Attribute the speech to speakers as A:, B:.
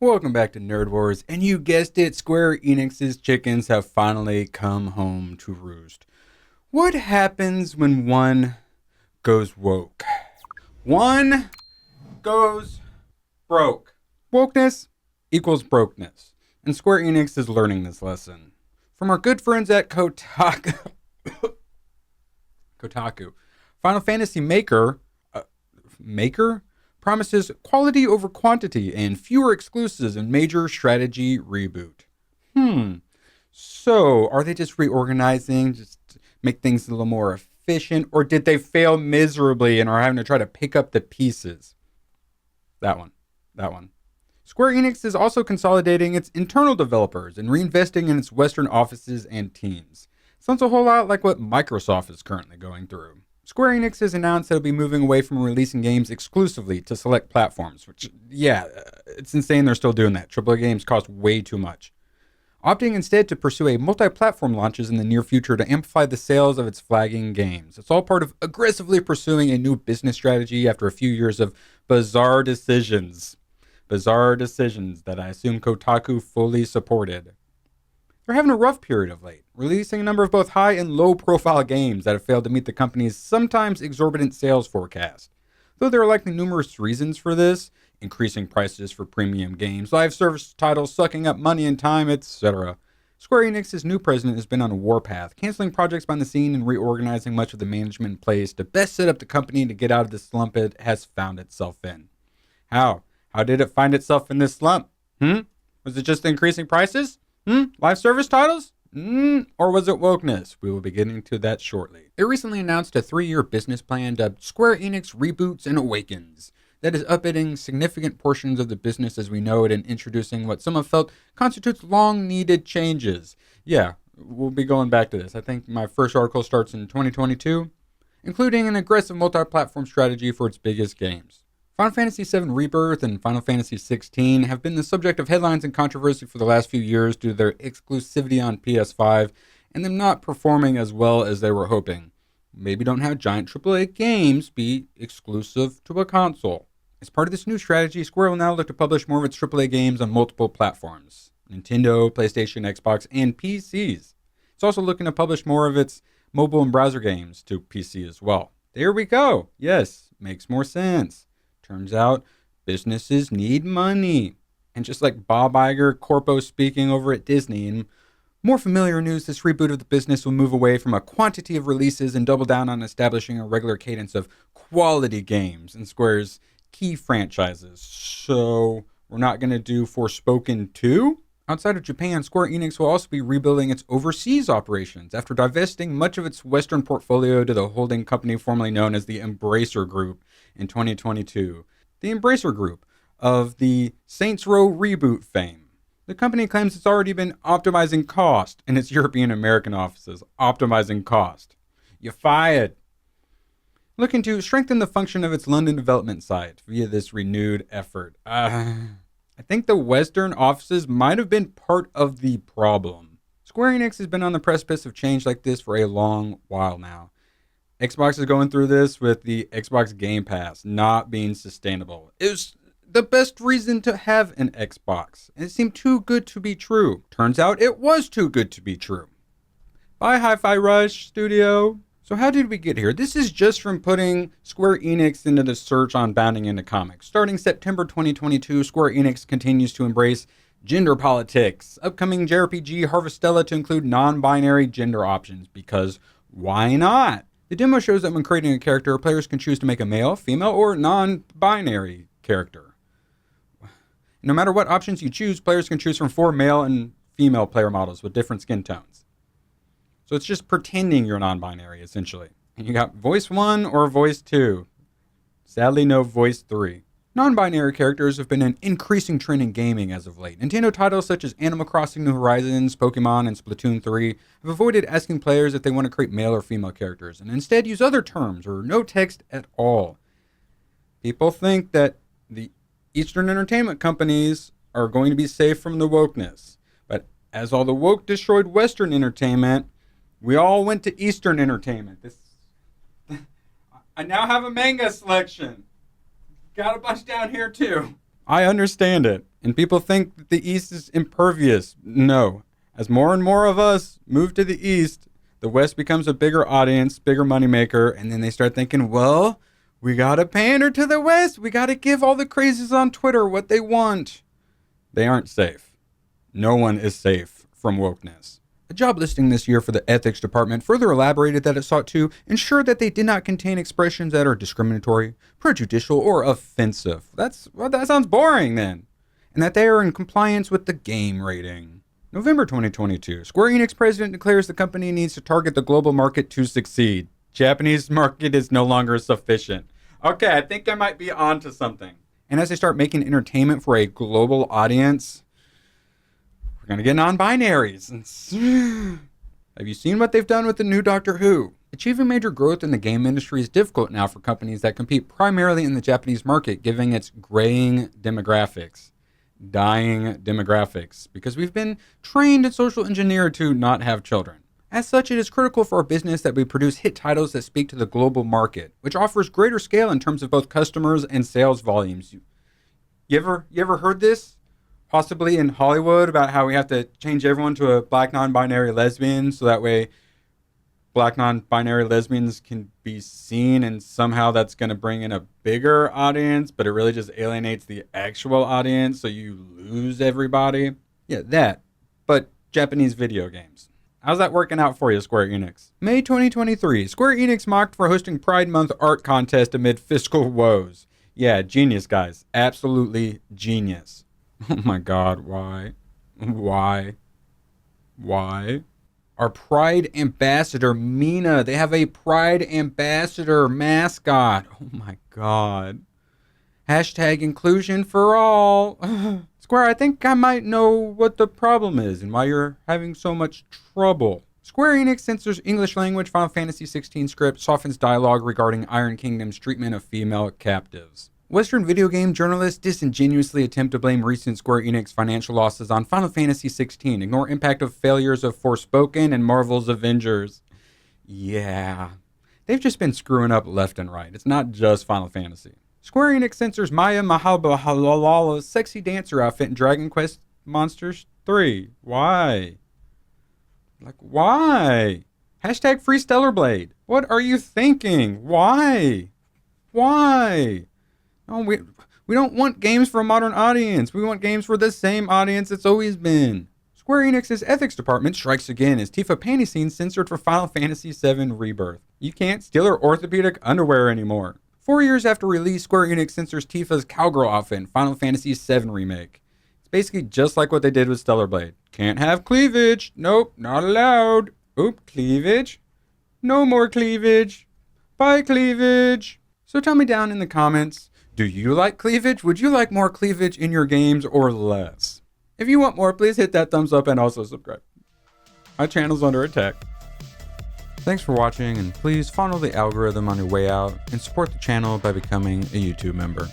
A: Welcome back to Nerd Wars, and you guessed it, Square Enix's chickens have finally come home to roost. What happens when one goes woke? One goes broke. Wokeness equals brokenness, and Square Enix is learning this lesson. From our good friends at Kotaku, Final Fantasy Maker promises quality over quantity and fewer exclusives in major strategy reboot. So, are they just reorganizing, just to make things a little more efficient, or did they fail miserably and are having to try to pick up the pieces? That one. Square Enix is also consolidating its internal developers and reinvesting in its Western offices and teams. Sounds a whole lot like what Microsoft is currently going through. Square Enix has announced that it'll be moving away from releasing games exclusively to select platforms, which, it's insane they're still doing that. AAA games cost way too much. Opting instead to pursue a multi-platform launches in the near future to amplify the sales of its flagging games. It's all part of aggressively pursuing a new business strategy after a few years of bizarre decisions. Bizarre decisions that I assume Kotaku fully supported. They're having a rough period of late, releasing a number of both high and low profile games that have failed to meet the company's sometimes exorbitant sales forecast. Though there are likely numerous reasons for this, increasing prices for premium games, live service titles sucking up money and time, etc. Square Enix's new president has been on a warpath, canceling projects behind the scene and reorganizing much of the management in place to best set up the company to get out of the slump it has found itself in. How? How did it find itself in this slump? Was it just the increasing prices? Live service titles? Or was it wokeness? We will be getting to that shortly. It recently announced a 3-year business plan dubbed Square Enix Reboots and Awakens that is upending significant portions of the business as we know it and introducing what some have felt constitutes long-needed changes. Yeah, we'll be going back to this. I think my first article starts in 2022, including an aggressive multi-platform strategy for its biggest games. Final Fantasy VII Rebirth and Final Fantasy XVI have been the subject of headlines and controversy for the last few years due to their exclusivity on PS5 and them not performing as well as they were hoping. Maybe don't have giant AAA games be exclusive to a console. As part of this new strategy, Square will now look to publish more of its AAA games on multiple platforms: Nintendo, PlayStation, Xbox, and PCs. It's also looking to publish more of its mobile and browser games to PC as well. There we go. Yes, makes more sense. Turns out, businesses need money. And just like Bob Iger, Corpo speaking over at Disney, in more familiar news, this reboot of the business will move away from a quantity of releases and double down on establishing a regular cadence of quality games in Square's key franchises. So, we're not going to do Forspoken 2? Outside of Japan, Square Enix will also be rebuilding its overseas operations after divesting much of its Western portfolio to the holding company formerly known as the Embracer Group in 2022. The Embracer Group of the Saints Row reboot fame. The company claims it's already been optimizing cost in its European American offices. Optimizing cost. You're fired. Looking to strengthen the function of its London development site via this renewed effort. I think the Western offices might have been part of the problem. Square Enix has been on the precipice of change like this for a long while now. Xbox is going through this with the Xbox Game Pass not being sustainable. It was the best reason to have an Xbox, and it seemed too good to be true. Turns out it was too good to be true. Bye, Hi-Fi Rush Studio. So how did we get here? This is just from putting Square Enix into the search on Bounding into Comics. Starting September 2022, Square Enix continues to embrace gender politics. Upcoming JRPG Harvestella to include non-binary gender options, because why not? The demo shows that when creating a character, players can choose to make a male, female, or non-binary character. No matter what options you choose, players can choose from 4 male and female player models with different skin tones. So it's just pretending you're non-binary, essentially. And you got voice 1 or voice 2. Sadly, no voice 3. Non-binary characters have been an increasing trend in gaming as of late. Nintendo titles such as Animal Crossing New Horizons, Pokemon, and Splatoon 3 have avoided asking players if they want to create male or female characters, and instead use other terms or no text at all. People think that the Eastern entertainment companies are going to be safe from the wokeness. But as all the woke destroyed Western entertainment, we all went to Eastern entertainment. I now have a manga selection. Got a bunch down here too. I understand it. And people think that the East is impervious. No. As more and more of us move to the East, the West becomes a bigger audience, bigger moneymaker, and then they start thinking, well, we gotta pander to the West. We gotta give all the crazies on Twitter what they want. They aren't safe. No one is safe from wokeness. A job listing this year for the ethics department further elaborated that it sought to ensure that they did not contain expressions that are discriminatory, prejudicial, or offensive. That sounds boring then. And that they are in compliance with the game rating. November 2022, Square Enix president declares the company needs to target the global market to succeed. Japanese market is no longer sufficient. Okay, I think I might be onto something. And as they start making entertainment for a global audience, we're going to get non-binaries. Have you seen what they've done with the new Doctor Who? Achieving major growth in the game industry is difficult now for companies that compete primarily in the Japanese market, given its graying demographics. Dying demographics, because we've been trained and social engineered to not have children. As such, it is critical for our business that we produce hit titles that speak to the global market, which offers greater scale in terms of both customers and sales volumes. You ever heard this? Possibly in Hollywood, about how we have to change everyone to a black non-binary lesbian so that way black non-binary lesbians can be seen, and somehow that's going to bring in a bigger audience, but it really just alienates the actual audience, so you lose everybody. Yeah, that. But Japanese video games. How's that working out for you, Square Enix? May 2023, Square Enix mocked for hosting Pride Month art contest amid fiscal woes. Yeah, genius, guys. Absolutely genius. Oh my god, why? Why? Our Pride ambassador, Mina. They have a Pride ambassador mascot. Oh my god. Hashtag inclusion for all. Square, I think I might know what the problem is and why you're having so much trouble. Square Enix censors English language Final Fantasy XVI script, softens dialogue regarding Iron Kingdom's treatment of female captives. Western video game journalists disingenuously attempt to blame recent Square Enix financial losses on Final Fantasy XVI, ignore impact of failures of Forspoken and Marvel's Avengers. Yeah, they've just been screwing up left and right. It's not just Final Fantasy. Square Enix censors Maya Mahalbalala's sexy dancer outfit in Dragon Quest Monsters 3. Why? Why? Hashtag free Stellar Blade. What are you thinking? Why? No, we don't want games for a modern audience. We want games for the same audience it's always been. Square Enix's ethics department strikes again as Tifa panty scene censored for Final Fantasy VII Rebirth. You can't steal her orthopedic underwear anymore. 4 years after release, Square Enix censors Tifa's cowgirl outfit in Final Fantasy VII Remake. It's basically just like what they did with Stellar Blade. Can't have cleavage. Nope, not allowed. Oop, cleavage. No more cleavage. Bye, cleavage. So tell me down in the comments, do you like cleavage? Would you like more cleavage in your games or less? If you want more, please hit that thumbs up and also subscribe. My channel's under attack. Thanks for watching, and please follow the algorithm on your way out and support the channel by becoming a YouTube member.